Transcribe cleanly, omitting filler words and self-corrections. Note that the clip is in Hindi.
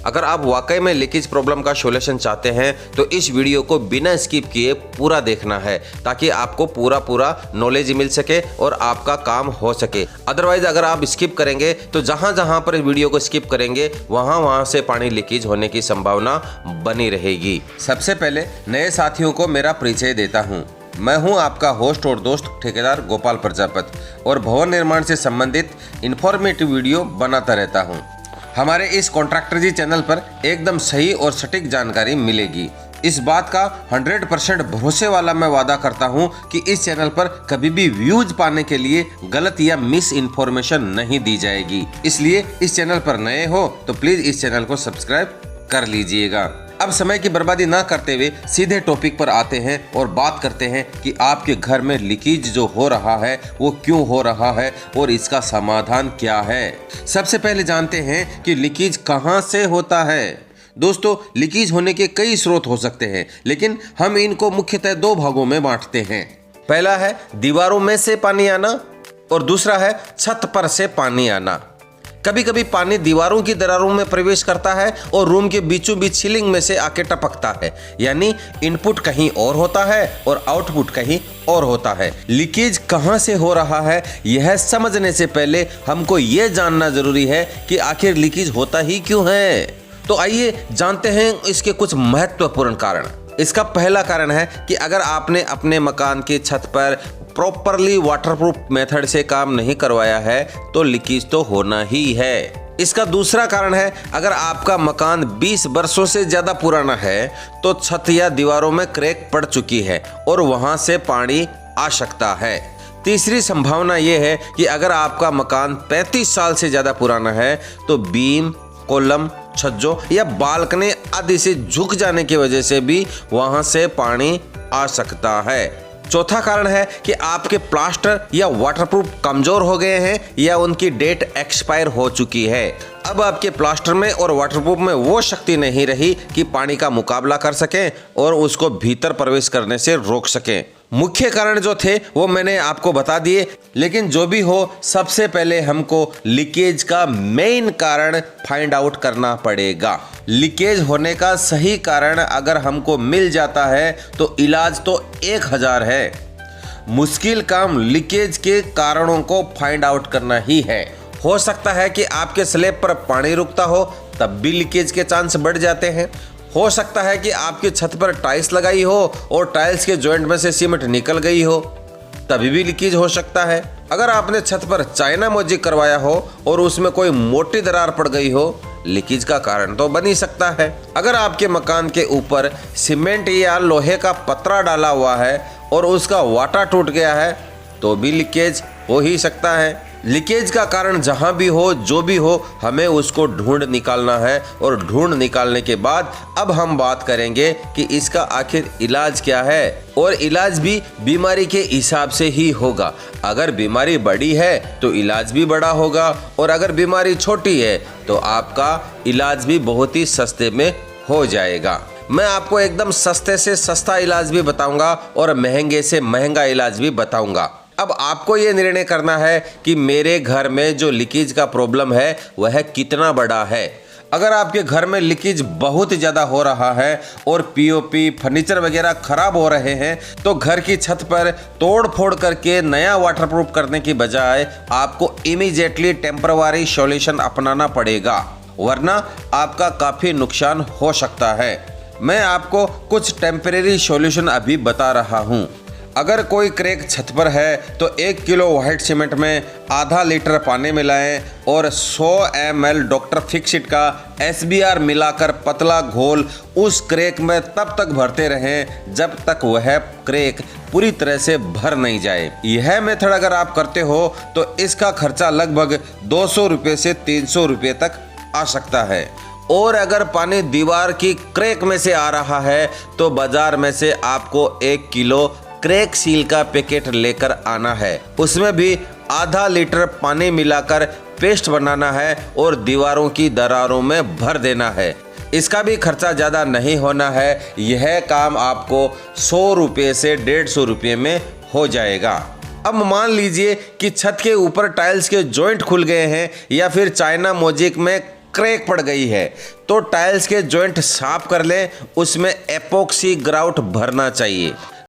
अगर आप वाकई में लीकेज प्रॉब्लम का सॉल्यूशन चाहते हैं तो इस वीडियो को बिना स्किप किए पूरा देखना है, ताकि आपको पूरा नॉलेज मिल सके और आपका काम हो सके। अदरवाइज अगर आप स्किप करेंगे तो जहां पर वीडियो को स्किप करेंगे वहां से पानी लीकेज होने की संभावना बनी रहेगी। सबसे पहले नए साथियों को मेरा परिचय देता हूँ। मैं हूं आपका होस्ट और दोस्त ठेकेदार गोपाल प्रजापति और भवन निर्माण से संबंधित इंफॉर्मेटिव वीडियो बनाता रहता हूं। हमारे इस कॉन्ट्रैक्टर जी चैनल पर एकदम सही और सटीक जानकारी मिलेगी। इस बात का 100% भरोसे वाला मैं वादा करता हूं कि इस चैनल पर कभी भी व्यूज पाने के लिए गलत या मिस इन्फॉर्मेशन नहीं दी जाएगी। इसलिए इस चैनल पर नए हो तो प्लीज इस चैनल को सब्सक्राइब कर लीजिएगा। अब समय की बर्बादी ना करते हुए सीधे टॉपिक पर आते हैं और बात करते हैं कि आपके घर में लीकेज जो हो रहा है वो क्यों हो रहा है और इसका समाधान क्या है। सबसे पहले जानते हैं कि लीकेज कहां से होता है। दोस्तों, लीकेज होने के कई स्रोत हो सकते हैं, लेकिन हम इनको मुख्यतः दो भागों में बांटते हैं। पहला है दीवारों में से पानी आना और दूसरा है छत पर से पानी आना। कभी कभी पानी दीवारों की दरारों में प्रवेश करता है और रूम के बीचों बीच सीलिंग में से आके टपकता है, यानी इनपुट कहीं और होता है और आउटपुट कहीं और होता है। लीकेज कहां से हो रहा है यह समझने से पहले हमको यह जानना जरूरी है कि आखिर लीकेज होता ही क्यों है। तो आइए जानते हैं इसके कुछ महत्वपूर्ण कारण। इसका पहला कारण है कि अगर आपने अपने मकान की छत पर प्रॉपरली वाटरप्रूफ मेथड से काम नहीं करवाया है तो लीकेज तो होना ही है। इसका दूसरा कारण है, अगर आपका मकान 20 वर्षों से ज्यादा पुराना है तो छत या दीवारों में क्रैक पड़ चुकी है और वहां से पानी आ सकता है। तीसरी संभावना यह है कि अगर आपका मकान 35 साल से ज्यादा पुराना है तो बीम, कॉलम, छज्जों या बालकनी आदि से झुक जाने की वजह से भी वहां से पानी आ सकता है। चौथा कारण है कि आपके प्लास्टर या वाटरप्रूफ कमजोर हो गए हैं या उनकी डेट एक्सपायर हो चुकी है। अब आपके प्लास्टर में और वाटरप्रूफ में वो शक्ति नहीं रही कि पानी का मुकाबला कर सकें और उसको भीतर प्रवेश करने से रोक सकें। मुख्य कारण जो थे वो मैंने आपको बता दिए, लेकिन जो भी हो सबसे पहले हमको लीकेज का मेन कारण फाइंड आउट करना पड़ेगा। लीकेज होने का सही कारण अगर हमको मिल जाता है तो इलाज तो 1000 है। मुश्किल काम लीकेज के कारणों को फाइंड आउट करना ही है। हो सकता है कि आपके स्लैब पर पानी रुकता हो, तब भी लीकेज के चांस बढ़ जाते हैं। हो सकता है कि आपकी छत पर टाइल्स लगाई हो और टाइल्स के जॉइंट में से सीमेंट निकल गई हो, तभी भी लीकेज हो सकता है। अगर आपने छत पर चाइना मोज़ेक करवाया हो और उसमें कोई मोटी दरार पड़ गई हो, लीकेज का कारण तो बन ही सकता है। अगर आपके मकान के ऊपर सीमेंट या लोहे का पतरा डाला हुआ है और उसका वाटा टूट गया है तो भी लीकेज हो ही सकता है। लीकेज का कारण जहां भी हो, जो भी हो, हमें उसको ढूंढ निकालना है और ढूंढ निकालने के बाद अब हम बात करेंगे कि इसका आखिर इलाज क्या है। और इलाज भी बीमारी के हिसाब से ही होगा। अगर बीमारी बड़ी है तो इलाज भी बड़ा होगा और अगर बीमारी छोटी है तो आपका इलाज भी बहुत ही सस्ते में हो जाएगा। मैं आपको एकदम सस्ते से सस्ता इलाज भी बताऊंगा और महंगे से महंगा इलाज भी बताऊंगा। अब आपको ये निर्णय करना है कि मेरे घर में जो लीकेज का प्रॉब्लम है वह कितना बड़ा है। अगर आपके घर में लीकेज बहुत ज़्यादा हो रहा है और पीओपी, फर्नीचर वगैरह खराब हो रहे हैं तो घर की छत पर तोड़ फोड़ करके नया वाटरप्रूफ करने की बजाय आपको इमीडिएटली टेम्पररी सॉल्यूशन अपनाना पड़ेगा, वरना आपका काफ़ी नुकसान हो सकता है। मैं आपको कुछ टेम्परेरी सॉल्यूशन अभी बता रहा हूँ। अगर कोई क्रैक छत पर है तो 1 किलो व्हाइट सीमेंट में आधा लीटर पानी मिलाएं और 100 ml डॉक्टर फिक्सिट का SBR मिलाकर पतला घोल उस क्रैक में तब तक भरते रहें जब तक वह क्रैक पूरी तरह से भर नहीं जाए। यह मेथड अगर आप करते हो तो इसका खर्चा लगभग 200 रुपये से 300 रुपये तक आ सकता है। और अगर पानी दीवार की क्रैक में से आ रहा है तो बाजार में से आपको 1 किलो क्रैक सील का पैकेट लेकर आना है। उसमें भी आधा लीटर पानी मिलाकर पेस्ट बनाना है और दीवारों की दरारों में भर देना है। इसका भी खर्चा ज़्यादा नहीं होना है। यह काम आपको 100 रुपये से 150 रुपये में हो जाएगा। अब मान लीजिए कि छत के ऊपर टाइल्स के जॉइंट खुल गए हैं या फिर चाइना मोज़ेक में क्रैक पड़ गई है तो टाइल्स के जॉइंट साफ कर लें, उसमें एपोक्सी ग्राउट भरना चाहिए।